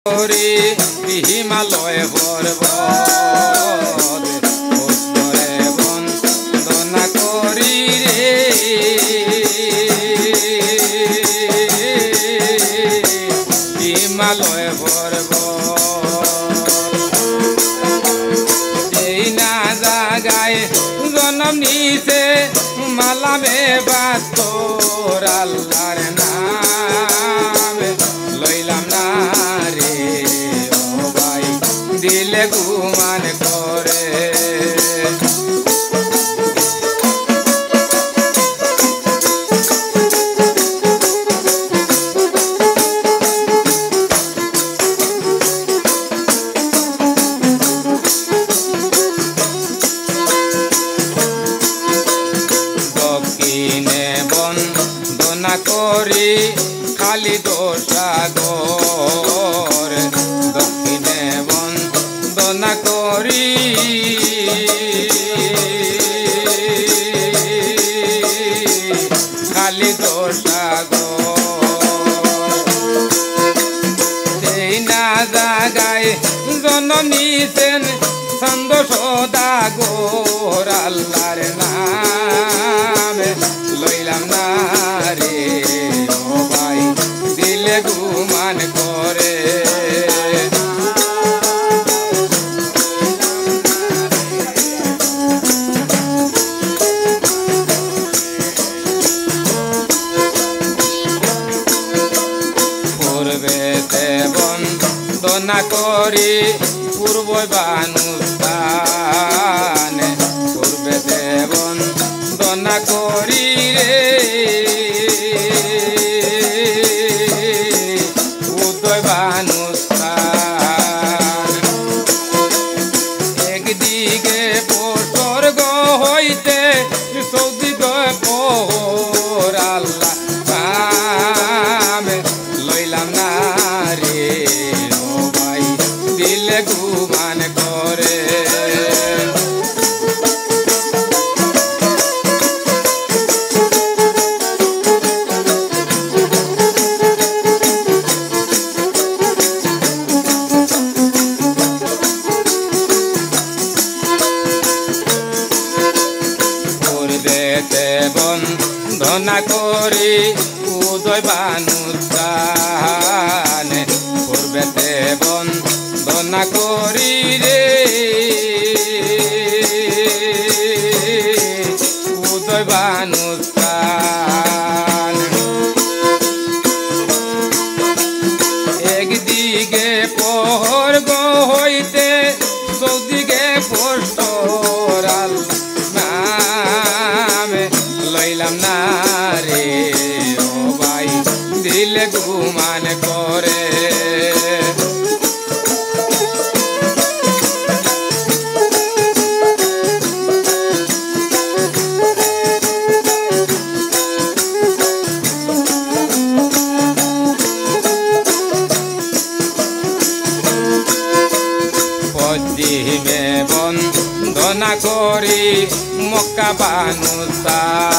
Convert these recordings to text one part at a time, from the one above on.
করি হিমালয় পর্বত উত্তরে বন্দনা করি রে হিমালয় পর্বত এই না জাগায় জন্ম নিছে মালামে বাদ তোর আল্লাহর নাম লইলাম না রে ও ভাই দিলে গুমান করে বন্দনা করি খালি দোসাগর দক্ষিণে বন্দনা করি খালি দোসাগর এই না জাগায় জন্ম নিছেন ছন্দ সদাগর আল্লাহর নাম লইলাম না রে ও ভাই দিলে গুমান করে পূর্বেতে বন্দনা করি পূর্ব বানুস্থান পূর্বেতে বন্দনা করি রে উদয় বানুস্থান একদিকে স্বর্গ হইতে চৌদিকে পোর আল্লাহ নাম লইলাম না রে ও ভাই দিলে গুমান করে বন্দনা করি উদয় বানুস্থান পূর্বেতে বন্দনা করি রে উদয় বানুস্থান একদিকে স্বর্গ হইতে চৌদিকে পোস্টর নাম লইলাম না রে ও ভাই দিলে গুমান করে পশ্চিমে বন্দনা করি মক্কা বানুস্থান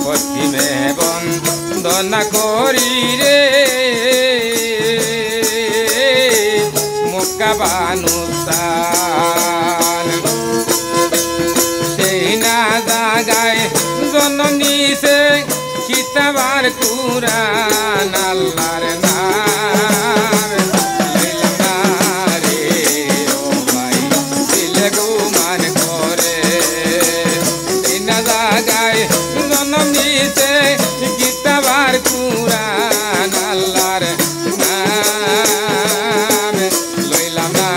পশ্চিমে বন্দনা করি রে মক্কা বানুস্থান সেই না জাগায় জন্ম নিছে কিতাবার কুরআন আল্লাহর নাম লইলাম না রে ও ভাই দিলে গুমান করে এই না জাগায় জন্ম নিছে কিতাবার কুরআন আল্লাহর নাম লইলাম না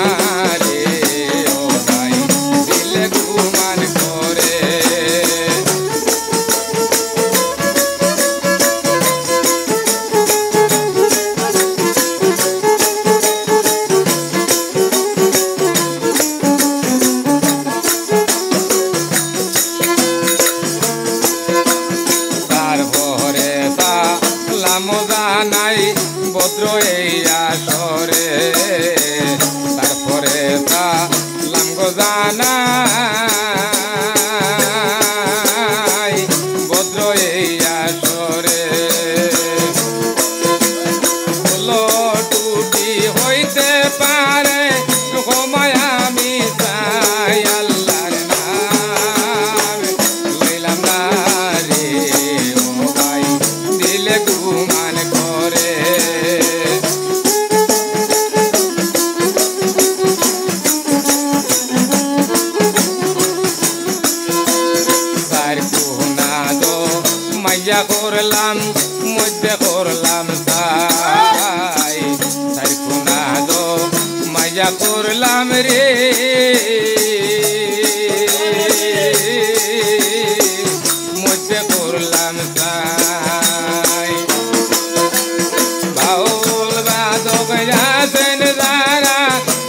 আছেন যারা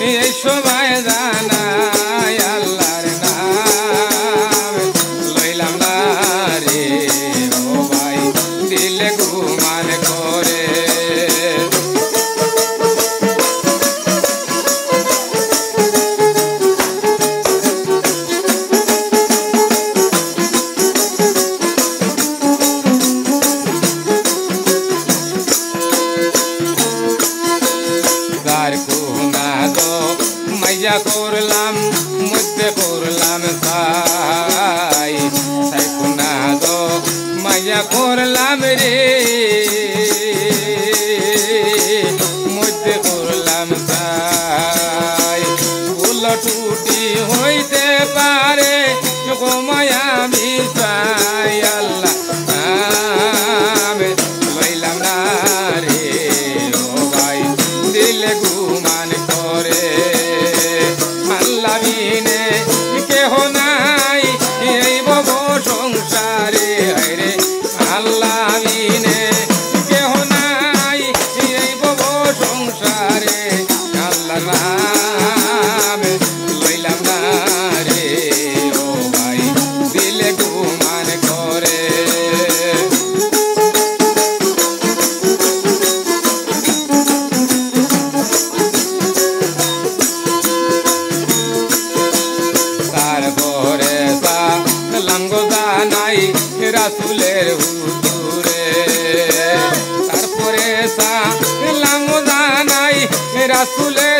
এই সময় জানাই আল্লাহর নাম লইলাম না রে ও ভাই দিলে গুমান করে মাইয়া করলাম মধ্যে করলাম সাই সাই কোনা দো মাইয়া করলাম রে মধ্যে করলাম সাই ফুল টুটি হইতে পারে মায়া মিশাই আল্লাহ লইলাম না রে ও ভাই দিলে গুমান করে আল্লাহ বিনে কেহ নাই এই ভব সংসারে রে আল্লাহ বিনে কেহ নাই এই ভব সংসারে আল্লাহ নাম লইলাম না রে ও ভাই দিলে গুমান করে রাসুলের হুজুরে তারপরে সালাম জানাই রাসুলের